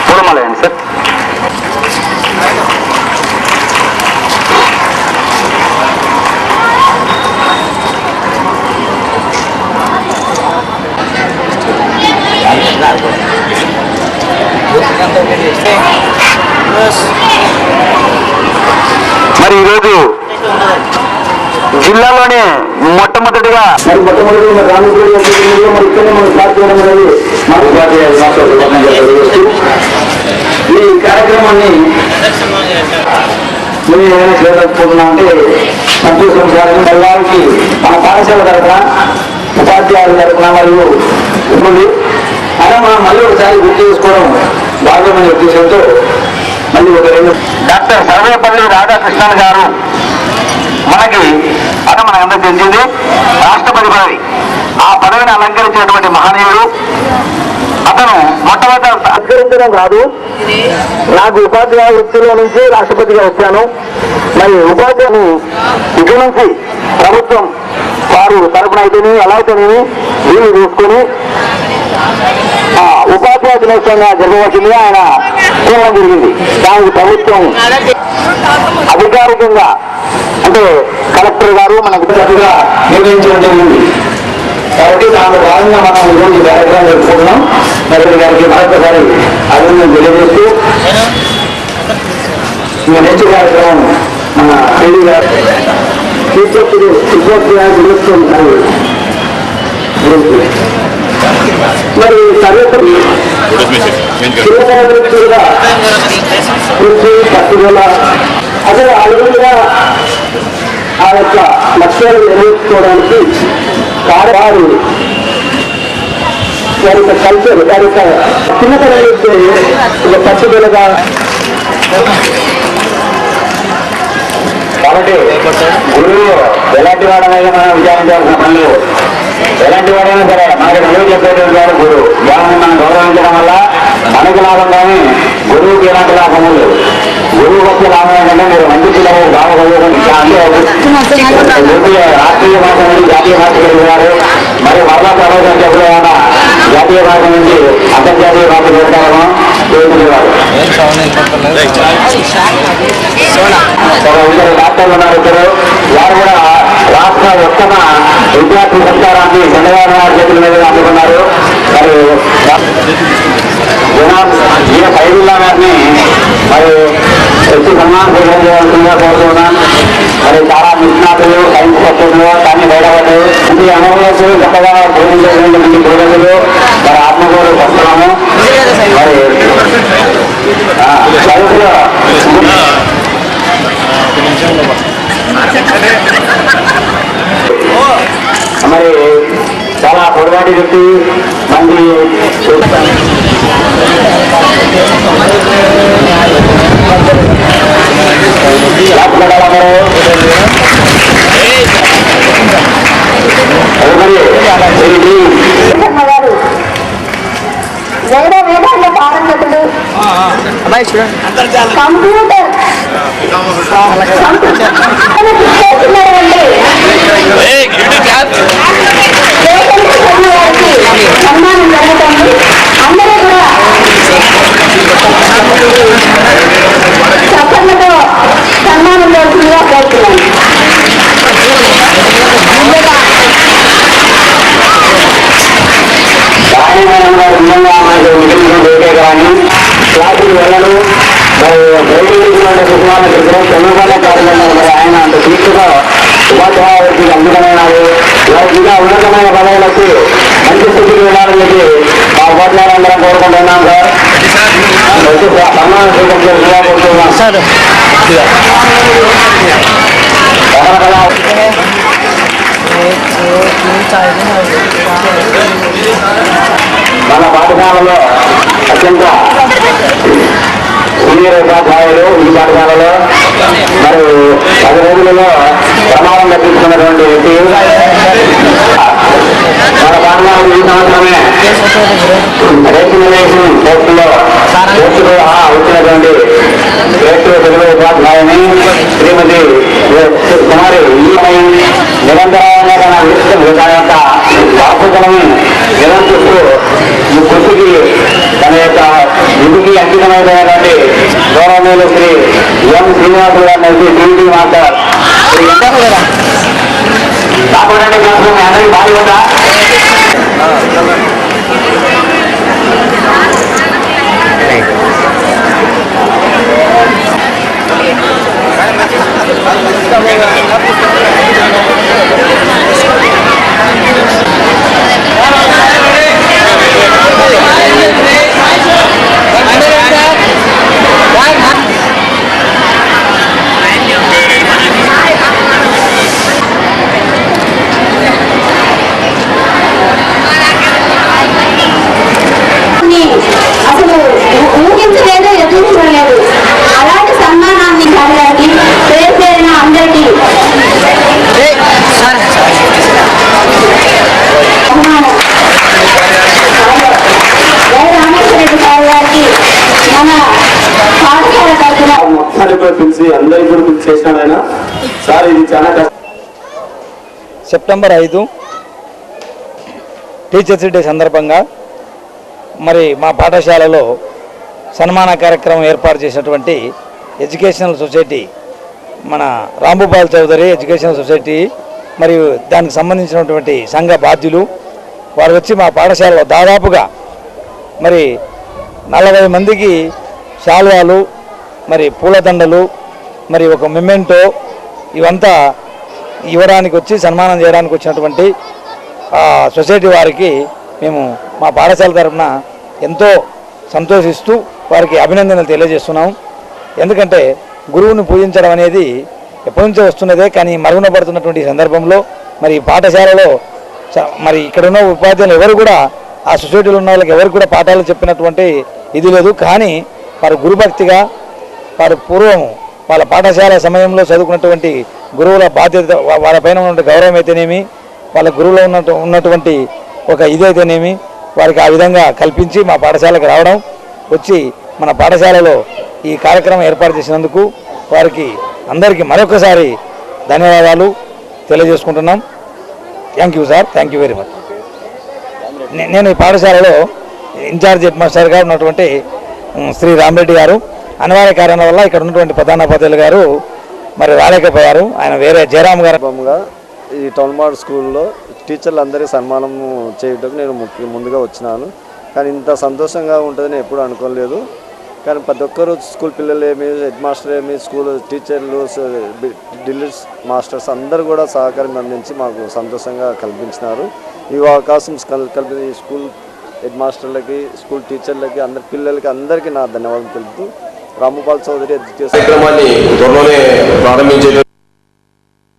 పూలమాలయండి sir. మరి ఈరోజు జిల్లాలోనే మొట్టమొదటిగా ఈ కార్యక్రమాన్ని మేము ఏమైనా చేయలేకపోతున్నాం అంటే సంతోషం సార్. పిల్లలకి మన పాఠశాల తరఫున ఉపాధ్యాయుల తరఫున మరియు ఉంటుంది. అయినా మనం మళ్ళీ ఒకసారి గుర్తు చేసుకోవడం భాగమనే ఉద్దేశంతో మళ్ళీ ఒక రెండు డాక్టర్ సర్వేపల్లి రాధాకృష్ణన్ గారు మనకి అన్న మనకు అందరూ తెలిసింది రాష్ట్రపతి పదవి. ఆ పదవిని అలంకరించినటువంటి మహనీయుడు అతను మొట్టమొదటి అలంకరించడం కాదు, నాకు ఉపాధ్యాయ వృత్తిలో నుంచి రాష్ట్రపతిగా వచ్చాను. మరి ఉపాధ్యాయుని ఇక నుంచి ప్రభుత్వం వారు తరపున అయితేనే ఎలా అయితేనేమి వీలు చూసుకొని ఉపాధ్యాయ దినోత్సవంగా జరగవలసిందిగా ఆయన చూడడం జరిగింది. దానికి ప్రభుత్వం అధికారికంగా అంటే కలెక్టర్ గారు మనకు చక్కగా నిర్ణయించడం జరిగింది. కాబట్టి దాంట్లో భాగంగా మనం ఈరోజు కార్యక్రమం జరుపుకుంటున్నాం. కలెక్టర్ గారికి మరొకసారి అభినందన తెలియజేస్తూ నెక్స్ట్ కార్యక్రమం మన పెళ్లి గారు ఉపాధ్యాయ దినోత్సవం మరి సర్వేపల్లి చిన్నగా కృషి పట్టుదల అసలు ఆ విధంగా ఆ యొక్క లక్ష్యాలు నిర్వహించుకోవడానికి వారి వారి యొక్క కల్చర్ వారి యొక్క చిన్నతనం నుంచి ఒక పట్టుదలగా కాబట్టి గురువు ఎలాంటి వాడనైనా మనం విచారించాల్సిన పనులు ఎలాంటి వాడైనా సరే మనకి నిలువ చెప్పేటువంటి వాడు గురువు. దాన్ని మనం గౌరవించడం వల్ల మనకు లాభం కానీ గురువుకి ఎలాంటి లాభం లేదు. గురువు వచ్చే లాభం ఏంటంటే మీరు మంచి పిల్లలు బాగా రాష్ట్రీయ భాష నుంచి జాతీయ భాషకు వెళ్ళారు. మరి మరలా ప్రవేశం చెప్పలేమన్నా జాతీయ భాష నుంచి అంతర్జాతీయ భాష పెడతారేమో చేసేవారు. ఇద్దరు డాక్టర్లు ఉన్నారు. ఇద్దరు వారు కూడా రాష్ట్ర ఉత్తమ విద్యార్థి సత్కారాన్ని చంద్రబాబు నాయుడు చేతుల మీద అందుకున్నారు. మరి ఈయన ఫైజుల్లా గారిని మరి వచ్చి సన్మానం చేయాల్సిందిగా కోరుతున్నాం. మరి చాలా నిష్ణాతులు సైన్స్ పక్షులు కానీ బయటపడ్డారు. ఈ అనుభవాలు గొప్పగా బోధించేటువంటి బోధకులు మరి ఆత్మగౌరవ వస్తున్నాము. మరి చదువులో మరి చాలా పొడవాటి వ్యక్తి మంది వేదాంత పారంగతుడు కంప్యూటర్ సన్మానం జరుగుతుంది. అందరూ కూడా చప్పట్లతో సన్మానం చేస్తుందిగా కోరుతున్నాను. కానీ క్లాసులు వెళ్ళను చంద్రబాబు కార్యక్రమం మరి ఆయన అంత తీర్చుగా ఉపాధ్యాయులకి అందుకమైనారు. ఇంకా ఉన్నతమైన పదవులకు మంచి స్థితికి వెళ్ళాలని చెప్పి మా ఉపాధ్యాయులందరం కోరుకుంటున్నాం సార్. సన్మానం స్వీకరించేలా కోరుతున్నాం సార్. మన పాఠశాలలో అత్యంత సీనియర్ ఉపాధ్యాయులు ఈ పాఠశాలలో మరి 10 రోజులలో ప్రమాదం తప్పించుకున్నటువంటి వ్యక్తి మన పాఠశాలలో ఈ సంవత్సరమే రేషన్ పోస్టులో వచ్చినటువంటి తెలుగు ఉపాధ్యాయుని శ్రీమతి కుమారి నిరంతరంగా తన తన యొక్క బాధ్యతలను నిరంతరిస్తూ కృషికి తన యొక్క విధికి వేదికమైనటువంటి గౌరవనీయులు శ్రీ ఎం శ్రీనివాసులు గారిని డ్యూటీ మాస్టర్ కాకుండా అందరికీ బాగుందా అసలు ఊహించలేదు, ఎదుర్కోలేదు. అలాంటి సన్మానాన్ని గారికి పేరు పేరున అందరికీ రామేశ్వర రెడ్డి సార్ గారికి మన పాఠశాల తరఫున కూడా పిలిచి అందరికీ కూడా పిలిచి చేసినాడు ఆయన. సార్ ఇది చాలా కష్టం. సెప్టెంబర్ 5 టీచర్స్ డే సందర్భంగా మరి మా పాఠశాలలో సన్మాన కార్యక్రమం ఏర్పాటు చేసినటువంటి ఎడ్యుకేషనల్ సొసైటీ మన రాంభూపాల్ చౌదరి ఎడ్యుకేషనల్ సొసైటీ మరియు దానికి సంబంధించినటువంటి సంఘ బాధ్యులు వారు వచ్చి మా పాఠశాలలో దాదాపుగా మరి 40 మందికి శాల్వాలు, మరి పూలదండలు, మరి ఒక మెమెంటో ఇవంతా ఇవ్వడానికి వచ్చి సన్మానం చేయడానికి వచ్చినటువంటి సొసైటీ వారికి మేము మా పాఠశాల తరఫున ఎంతో సంతోషిస్తూ వారికి అభినందనలు తెలియజేస్తున్నాం. ఎందుకంటే గురువుని పూజించడం అనేది ఎప్పటి నుంచో వస్తున్నదే, కానీ మరుగున పడుతున్నటువంటి సందర్భంలో మరి పాఠశాలలో మరి ఇక్కడ ఉన్న ఉపాధ్యాయులు ఎవరు కూడా ఆ సొసైటీలో ఉన్న వాళ్ళకి ఎవరు కూడా పాఠాలు చెప్పినటువంటి ఇది లేదు. కానీ వారు గురుభక్తిగా వారు పూర్వం వాళ్ళ పాఠశాల సమయంలో చదువుకున్నటువంటి గురువుల బాధ్యత, వాళ్ళపైన ఉన్న గౌరవం అయితేనేమి, వాళ్ళ గురువులో ఉన్నటువంటి ఒక ఇదైతేనేమి వారికి ఆ విధంగా కల్పించి మా పాఠశాలకు రావడం, వచ్చి మన పాఠశాలలో ఈ కార్యక్రమం ఏర్పాటు చేసినందుకు వారికి అందరికీ మరొకసారి ధన్యవాదాలు తెలియజేసుకుంటున్నాం. Thank you sir, thank you very much. నేను ఈ పాఠశాలలో ఇన్ఛార్జ్ హెడ్ మాస్టర్గా ఉన్నటువంటి శ్రీ రామరెడ్డి గారు అనివార్య కారణాల వల్ల ఇక్కడ ఉన్నటువంటి ప్రధానోపాధ్యాయులు గారు మరి రాలేకపోయారు. ఆయన వేరే జయరామ్ గారు ఈ టౌన్మాడ్ స్కూల్లో టీచర్లు అందరికీ సన్మానం చేయడం నేను ముందుగా వచ్చినాను. కానీ ఇంత సంతోషంగా ఉంటుందని ఎప్పుడు అనుకోలేదు. కానీ ప్రతి ఒక్కరు స్కూల్ పిల్లలు ఏమి, హెడ్ మాస్టర్ ఏమి, స్కూల్ టీచర్లు, డ్రిల్స్ మాస్టర్స్ అందరూ కూడా సహకారం అందించి మాకు సంతోషంగా కల్పించినారు. ఈ అవకాశం కల్పించిన స్కూల్ హెడ్ మాస్టర్లకి, స్కూల్ టీచర్లకి, అందరి పిల్లలకి అందరికీ నా ధన్యవాదాలు తెలుపుతూ రాంభూపాల్ చౌదరి ఎడ్యుకేషన్ కార్యక్రమాన్ని త్వరలోనే ప్రారంభించే